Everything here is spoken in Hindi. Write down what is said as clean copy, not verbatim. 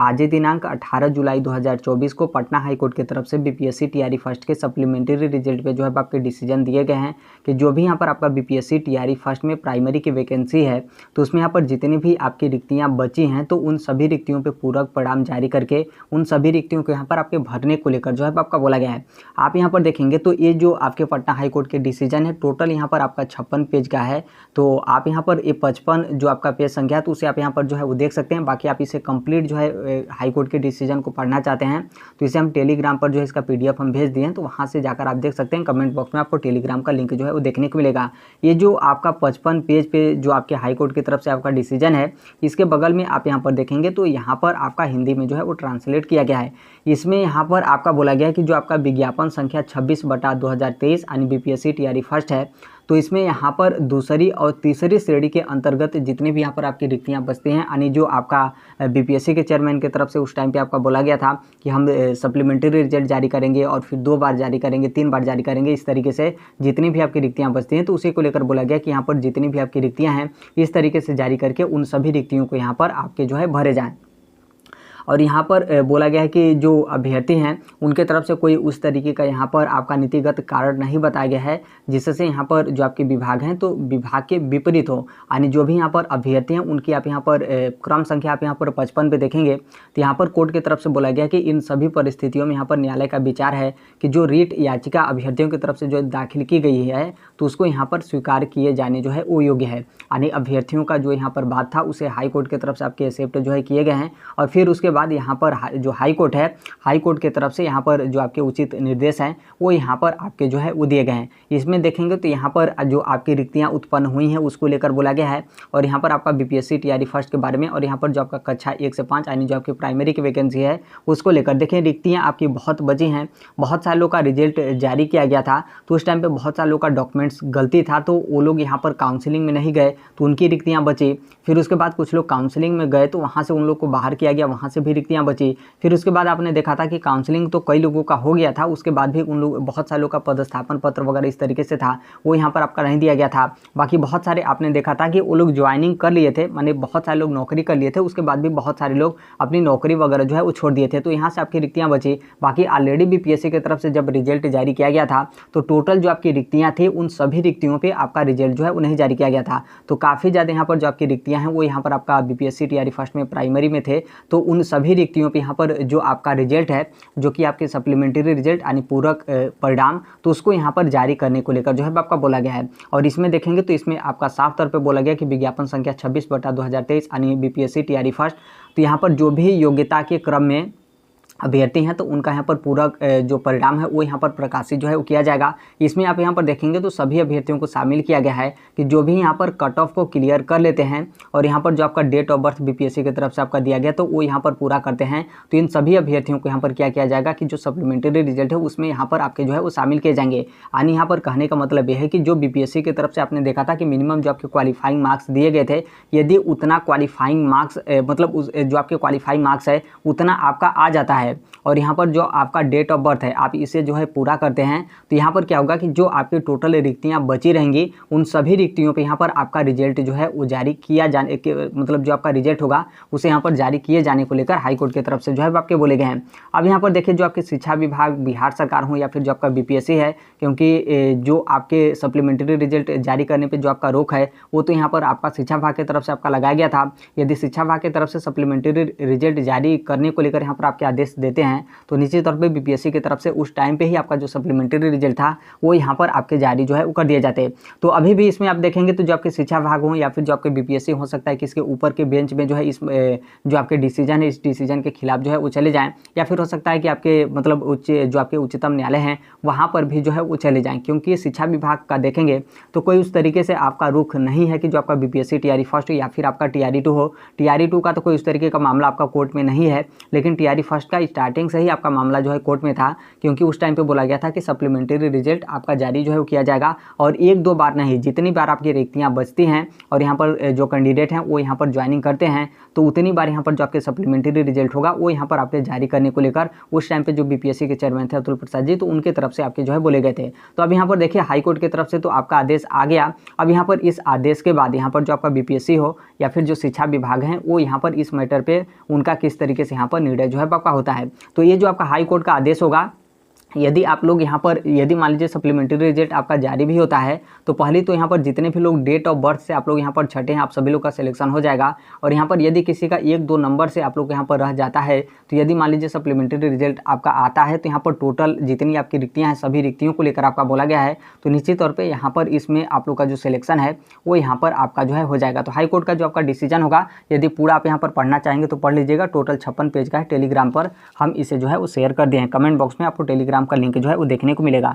आज ही दिनांक 18 जुलाई 2024 को पटना हाई कोर्ट की तरफ से बीपीएससी टीआरई फर्स्ट के सप्लीमेंट्री रिजल्ट पे जो है आपके डिसीजन दिए गए हैं कि जो भी यहाँ पर आपका बीपीएससी टीआरई फर्स्ट में प्राइमरी की वैकेंसी है तो उसमें यहाँ पर जितनी भी आपकी रिक्तियाँ बची हैं तो उन सभी रिक्तियों पे पूरक परिणाम जारी करके उन सभी रिक्तियों को यहाँ पर आपके भरने को लेकर जो है आपका बोला गया है। आप यहाँ पर देखेंगे तो ये जो आपके पटना हाई कोर्ट के डिसीजन है टोटल यहाँ पर आपका 56 पेज का है। तो आप यहाँ पर ये 55 जो आपका पेज संख्या है तो उसे आप यहाँ पर जो है वो देख सकते हैं। बाकी आप इसे कंप्लीट जो है हाई कोर्ट के डिसीजन को पढ़ना चाहते हैं तो इसे हम टेलीग्राम पर जो है इसका पीडीएफ हम भेज दिए हैं, तो वहाँ से जाकर आप देख सकते हैं। कमेंट बॉक्स में आपको टेलीग्राम का लिंक जो है वो देखने को मिलेगा। ये जो आपका 55 पेज पे जो आपके हाई कोर्ट की तरफ से आपका डिसीजन है इसके बगल में आप यहाँ पर देखेंगे तो यहाँ पर आपका हिंदी में जो है वो ट्रांसलेट किया गया है। इसमें यहाँ पर आपका बोला गया है कि जो आपका विज्ञापन संख्या 26/2023 यानी बीपीएससी टीआरई फर्स्ट है तो इसमें यहाँ पर दूसरी और तीसरी श्रेणी के अंतर्गत जितनी भी यहाँ पर आपकी रिक्तियाँ बचती हैं यानी जो आपका बीपीएससी के चेयरमैन की तरफ से उस टाइम पे आपका बोला गया था कि हम सप्लीमेंट्री रिजल्ट जारी करेंगे और फिर 2 बार जारी करेंगे, 3 बार जारी करेंगे, इस तरीके से जितनी भी आपकी रिक्तियाँ बचती हैं तो उसी को लेकर बोला गया कि यहाँ पर जितनी भी आपकी रिक्तियाँ हैं इस तरीके से जारी करके उन सभी रिक्तियों को यहाँ पर आपके जो है भरे जाएँ। और यहाँ पर बोला गया है कि जो अभ्यर्थी हैं उनके तरफ से कोई उस तरीके का यहाँ पर आपका नीतिगत कारण नहीं बताया गया है जिससे यहाँ पर जो आपके विभाग हैं तो विभाग के विपरीत हो, यानी जो भी यहाँ पर अभ्यर्थी हैं उनकी आप यहाँ पर क्रम संख्या आप यहाँ पर 55 पे देखेंगे तो यहाँ पर कोर्ट की तरफ से बोला गया कि इन सभी परिस्थितियों में यहाँ पर न्यायालय का विचार है कि जो रीट याचिका अभ्यर्थियों की तरफ से जो दाखिल की गई है तो उसको यहाँ पर स्वीकार किए जाने जो है वो योग्य है, यानी अभ्यर्थियों का जो यहाँ पर बात था उसे हाई कोर्ट की तरफ से आपके एक्सेप्ट जो है किए गए हैं। और फिर उसके बाद यहाँ पर जो हाई कोर्ट है, हाई कोर्ट की तरफ से यहाँ पर जो आपके उचित निर्देश हैं वो यहाँ पर आपके जो है वो दिए गए हैं। इसमें देखेंगे तो यहाँ पर जो आपकी रिक्तियाँ उत्पन्न हुई हैं उसको लेकर बोला गया है और यहाँ पर आपका बीपीएससी टीआरई फर्स्ट के बारे में और यहाँ पर जो आपका कक्षा 1 से 5 यानी जो आपकी प्राइमरी की वैकेंसी है उसको लेकर देखिए रिक्तियाँ आपकी बहुत बची हैं। बहुत सारे लोग का रिजल्ट जारी किया गया था तो उस टाइम पर बहुत सारे लोग का डॉक्यूमेंट्स गलती था तो वो लोग यहाँ पर काउंसिलिंग में नहीं गए तो उनकी रिक्तियाँ बची। फिर उसके बाद कुछ लोग काउंसिलिंग में गए तो वहाँ से उन लोग को बाहर किया गया, वहाँ से भी रिक्तियाँ बची। फिर उसके बाद आपने देखा था कि काउंसलिंग तो कई लोगों का हो गया था, उसके बाद भी उन लोग बहुत सारे लोग का पदस्थापन पत्र वगैरह इस तरीके से था वो यहाँ पर आपका नहीं दिया गया था। बाकी बहुत सारे आपने देखा था कि वो लोग ज्वाइनिंग कर लिए थे, माने बहुत सारे लोग नौकरी कर लिए थे, उसके बाद भी बहुत सारे लोग अपनी नौकरी वगैरह जो है वो छोड़ दिए थे तो यहाँ से आपकी रिक्तियाँ बची। बाकी ऑलरेडी बीपीएससी की तरफ से जब रिजल्ट जारी किया गया था तो टोटल जो आपकी रिक्तियाँ थी उन सभी रिक्तियों पर आपका रिजल्ट जो है वो नहीं जारी किया गया था। तो काफ़ी ज़्यादा यहाँ पर जो आपकी रिक्तियाँ हैं वो यहाँ पर आपका बीपीएससी टीआरई फर्स्ट में प्राइमरी में थे तो उन सभी रिक्तियों पर यहाँ पर जो आपका रिजल्ट है जो कि आपके सप्लीमेंट्री रिजल्ट यानी पूरक परिणाम तो उसको यहाँ पर जारी करने को लेकर जो है आपका बोला गया है। और इसमें देखेंगे तो इसमें आपका साफ तौर पे बोला गया कि विज्ञापन संख्या 26/2023 यानी बीपीएससी टीआरई फर्स्ट तो यहाँ पर जो भी योग्यता के क्रम में अभ्यर्थी हैं तो उनका यहाँ पर पूरक जो परिणाम है वो यहाँ पर प्रकाशित जो है वो किया जाएगा। इसमें आप यहाँ पर देखेंगे तो सभी अभ्यर्थियों को शामिल किया गया है कि जो भी यहाँ पर कट ऑफ को क्लियर कर लेते हैं और यहाँ पर जो आपका डेट ऑफ बर्थ बीपीएससी की तरफ से आपका दिया गया तो वो यहाँ पर पूरा करते हैं तो इन सभी अभ्यर्थियों को यहाँ पर क्या किया जाएगा कि जो सप्लीमेंट्री रिजल्ट है उसमें यहाँ पर आपके जो है वो शामिल किए जाएंगे। यानी यहाँ पर कहने का मतलब यह है कि जो बीपीएससी की तरफ से आपने देखा था कि मिनिमम जो आपके क्वालिफाइंग मार्क्स दिए गए थे यदि उतना क्वालिफाइंग मार्क्स मतलब जो आपके क्वालिफाइंग मार्क्स है उतना आपका आ जाता है और यहाँ पर जो आपका डेट ऑफ बर्थ है आप इसे जो है पूरा करते हैं तो यहाँ पर क्या होगा कि जो आपकी टोटल रिक्तियाँ बची रहेंगी उन सभी रिक्तियों पे यहाँ पर आपका रिजल्ट जो है वो जारी किया जाने के मतलब जो आपका रिजल्ट होगा उसे यहाँ पर जारी किए जाने को लेकर हाई कोर्ट की तरफ से जो है आपके बोले गए हैं। अब यहाँ पर देखिए जो आपके शिक्षा विभाग बिहार सरकार हो या फिर जो आपका बीपीएससी है, क्योंकि जो आपके सप्लीमेंट्री रिजल्ट जारी करने पर जो आपका रोक है वो तो यहाँ पर आपका शिक्षा विभाग की तरफ से आपका लगाया गया था। यदि शिक्षा विभाग की तरफ से सप्लीमेंट्री रिजल्ट जारी करने को लेकर यहाँ पर आपके आदेश देते हैं तो निश्चित तौर पे बीपीएससी की तरफ से उस टाइम पे ही आपका जो सप्लीमेंट्री रिजल्ट था वो यहाँ पर आपके जारी जो है वो कर दिए जाते। तो अभी भी इसमें आप देखेंगे तो जो आपके शिक्षा विभाग हो या फिर जो आपके बीपीएससी हो सकता है कि इसके ऊपर के बेंच में जो है इस जो आपके डिसीजन है इस डिसीजन के खिलाफ जो है वो चले जाएँ या फिर हो सकता है कि आपके मतलब जो आपके उच्चतम न्यायालय हैं वहाँ पर भी जो है वो चले जाएँ, क्योंकि शिक्षा विभाग का देखेंगे तो कोई उस तरीके से आपका रुख नहीं है कि जो आपका बीपीएससी टीआरई फर्स्ट हो या फिर आपका टीआरई 2 हो। टीआरई 2 का तो कोई उस तरीके का मामला आपका कोर्ट में नहीं है, लेकिन टीआरई फर्स्ट का स्टार्टिंग से ही आपका मामला जो है कोर्ट में था, क्योंकि उस टाइम पे बोला गया था कि सप्लीमेंट्री रिजल्ट आपका जारी जो है वो किया जाएगा और एक दो बार नहीं, जितनी बार आपकी रिक्तियाँ बचती हैं और यहाँ पर जो कैंडिडेट हैं वो यहाँ पर ज्वाइनिंग करते हैं तो उतनी बार यहाँ पर जो आपके सप्लीमेंट्री रिजल्ट होगा वो यहाँ पर आपके जारी करने को लेकर उस टाइम पे जो बीपीएससी के चेयरमैन थे अतुल प्रसाद जी, तो उनके तरफ से आपके जो है बोले गए थे। तो अब यहाँ पर देखिए हाई कोर्ट की तरफ से तो आपका आदेश आ गया। अब यहाँ पर इस आदेश के बाद यहाँ पर जो आपका बीपीएससी हो या फिर जो शिक्षा विभाग है वो यहाँ पर इस मैटर पे उनका किस तरीके से यहाँ पर निर्णय जो है आपका होता है। तो ये जो आपका हाई कोर्ट का आदेश होगा, यदि आप लोग यहाँ पर यदि मान लीजिए सप्लीमेंट्री रिजल्ट आपका जारी भी होता है तो पहले तो यहाँ पर जितने भी लोग डेट ऑफ बर्थ से आप लोग यहाँ पर छठे हैं आप सभी लोग का सिलेक्शन हो जाएगा। और यहाँ पर यदि किसी का एक दो नंबर से आप लोग यहाँ पर रह जाता है तो यदि मान लीजिए सप्लीमेंट्री रिजल्ट आपका आता है तो यहाँ पर टोटल जितनी आपकी रिक्तियाँ हैं सभी रिक्तियों को लेकर आपका बोला गया है। तो निश्चित तौर पर यहाँ पर इसमें आप लोग का जो सिलेक्शन है वो यहाँ पर आपका जो है हो जाएगा। तो हाई कोर्ट का जो आपका डिसीजन होगा यदि पूरा आप यहाँ पर पढ़ना चाहेंगे तो पढ़ लीजिएगा। टोटल 56 पेज का है, टेलीग्राम पर हम इसे जो है वो शेयर कर दिए हैं। कमेंट बॉक्स में आपको टेलीग्राम का लिंक जो है वो देखने को मिलेगा।